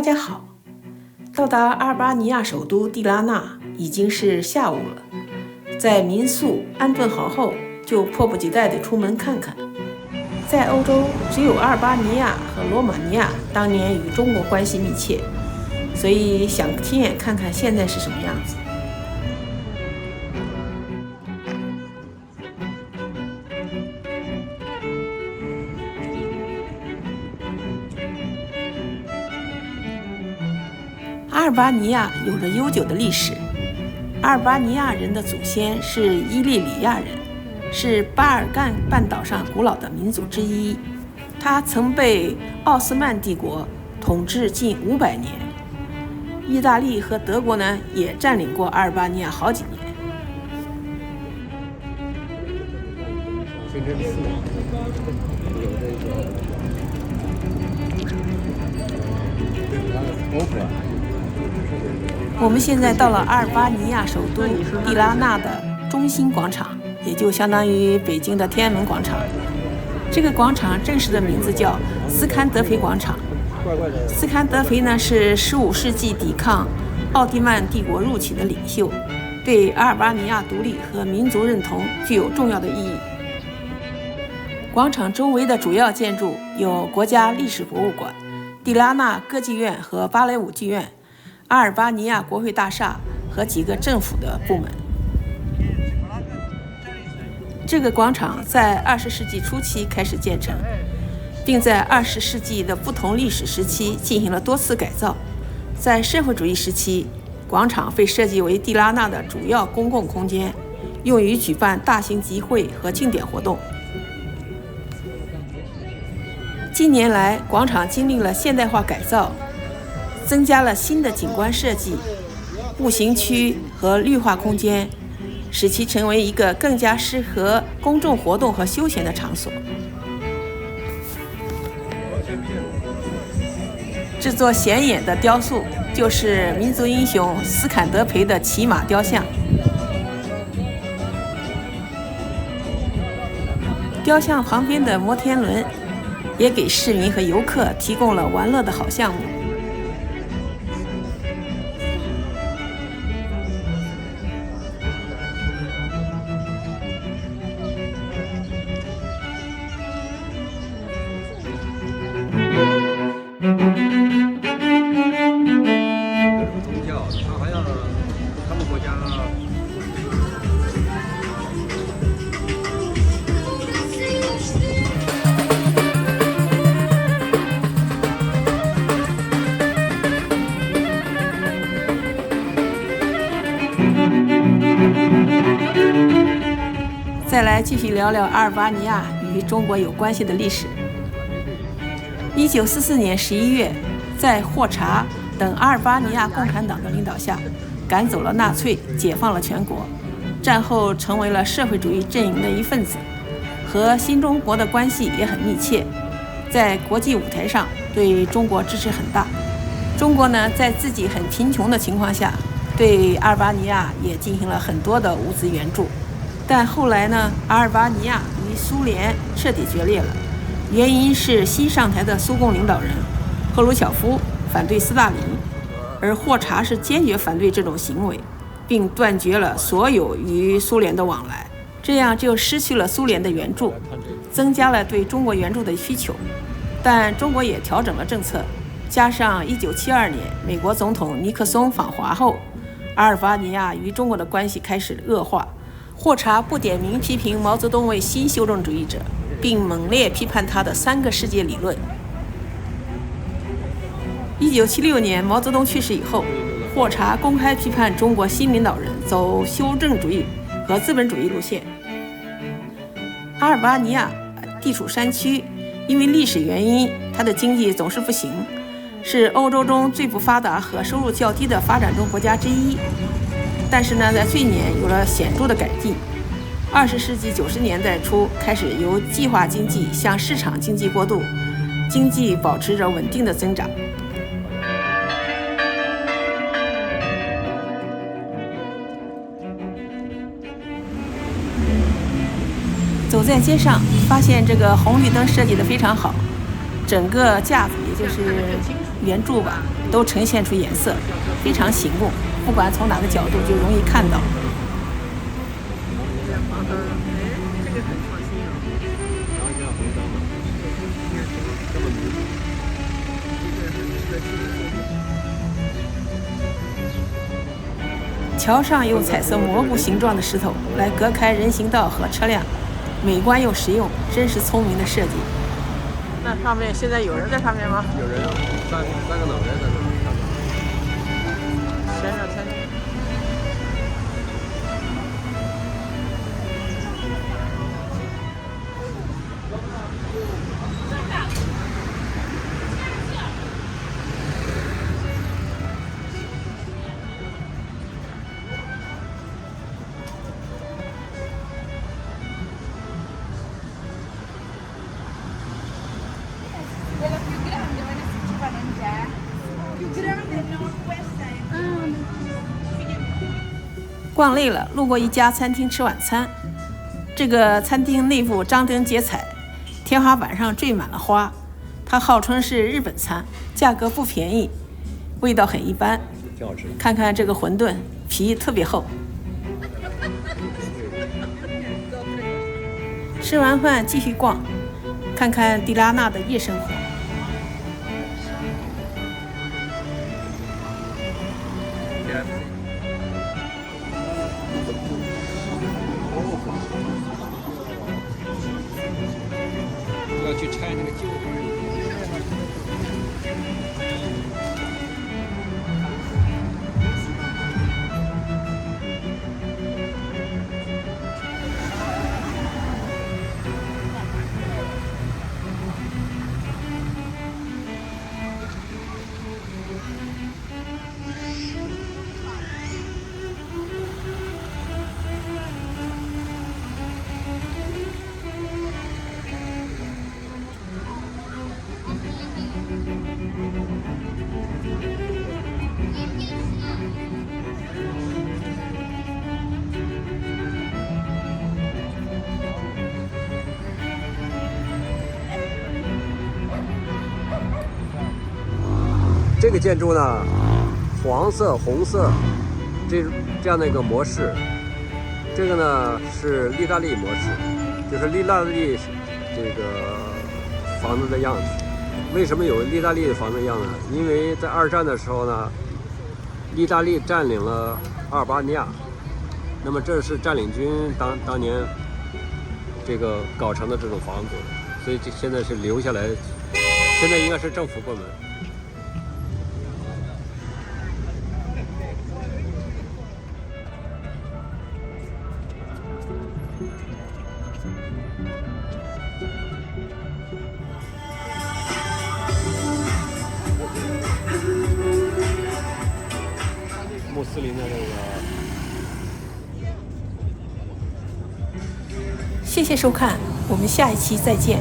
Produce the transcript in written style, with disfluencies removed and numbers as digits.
家好，到达阿尔巴尼亚首都蒂拉纳已经是下午了，在民宿安顿好后，就迫不及待地出门看看。在欧洲，只有阿尔巴尼亚和罗马尼亚当年与中国关系密切，所以想亲眼看看现在是什么样子。阿尔巴尼亚有着悠久的历史。阿尔巴尼亚人的祖先是伊利里亚人，是巴尔干半岛上古老的民族之一。他曾被奥斯曼帝国统治近500年。意大利和德国呢，也占领过阿尔巴尼亚好几年。我们现在到了阿尔巴尼亚首都蒂拉纳的中心广场，也就相当于北京的天安门广场。这个广场正式的名字叫斯堪德培广场。斯堪德培呢是15世纪抵抗奥地曼帝国入侵的领袖，对阿尔巴尼亚独立和民族认同具有重要的意义。广场周围的主要建筑有国家历史博物馆、蒂拉纳歌剧院和芭蕾舞剧院、阿尔巴尼亚国会大厦和几个政府的部门。这个广场在20世纪初期开始建成，并在20世纪的不同历史时期进行了多次改造。在社会主义时期，广场被设计为蒂拉纳的主要公共空间，用于举办大型集会和庆典活动。近年来，广场经历了现代化改造，增加了新的景观设计、步行区和绿化空间，使其成为一个更加适合公众活动和休闲的场所。这座显眼的雕塑就是民族英雄斯坎德培的骑马雕像。雕像旁边的摩天轮也给市民和游客提供了玩乐的好项目。再来继续聊聊阿尔巴尼亚与中国有关系的历史。1944年11月，在霍查等阿尔巴尼亚共产党的领导下，赶走了纳粹，解放了全国。战后成为了社会主义阵营的一份子，和新中国的关系也很密切，在国际舞台上对中国支持很大。中国呢，在自己很贫穷的情况下，对阿尔巴尼亚也进行了很多的物资援助。但后来呢，阿尔巴尼亚与苏联彻底决裂了，原因是新上台的苏共领导人赫鲁晓夫反对斯大林，而霍查是坚决反对这种行为，并断绝了所有与苏联的往来，这样就失去了苏联的援助，增加了对中国援助的需求。但中国也调整了政策，加上1972年美国总统尼克松访华后，阿尔巴尼亚与中国的关系开始恶化。霍查不点名批评毛泽东为新修正主义者，并猛烈批判他的3个世界理论。1976年毛泽东去世以后，霍查公开批判中国新领导人走修正主义和资本主义路线。阿尔巴尼亚地处山区，因为历史原因，它的经济总是不行，是欧洲中最不发达和收入较低的发展中国家之一。但是呢，在这一年有了显著的改进。20世纪90年代初开始由计划经济向市场经济过渡，经济保持着稳定的增长。走在街上，发现这个红绿灯设计得非常好，整个架子也就是圆柱吧，都呈现出颜色，非常醒目，不管从哪个角度就容易看到。这个很创新啊！然后这样红灯嘛，这么明显，这个很值得纪念。桥上用彩色蘑菇形状的石头来隔开人行道和车辆，美观又实用，真是聪明的设计。那上面现在有人在上面吗？有人啊，三个脑袋在那里看到。悬着餐厅。Quella più grande, ma adesso ci va non c'è. Più grande no, questa è. 逛累了，路过一家餐厅吃晚餐。这个餐厅内部张灯结彩，天花板上缀满了花。它号称是日本餐，价格不便宜，味道很一般。挺好吃的。看看这个馄饨，皮特别厚。吃完饭继续逛，看看蒂拉纳的夜生活。要去拆那个旧的。这个建筑呢，黄色、红色，这样的一个模式。这个呢是意大利模式，就是意大利这个房子的样子。为什么有意大利的房子样呢？因为在二战的时候呢，意大利占领了阿尔巴尼亚，那么这是占领军当年这个搞成的这种房子，所以这现在是留下来，现在应该是政府部门。穆斯林的这个。谢谢收看，我们下一期再见。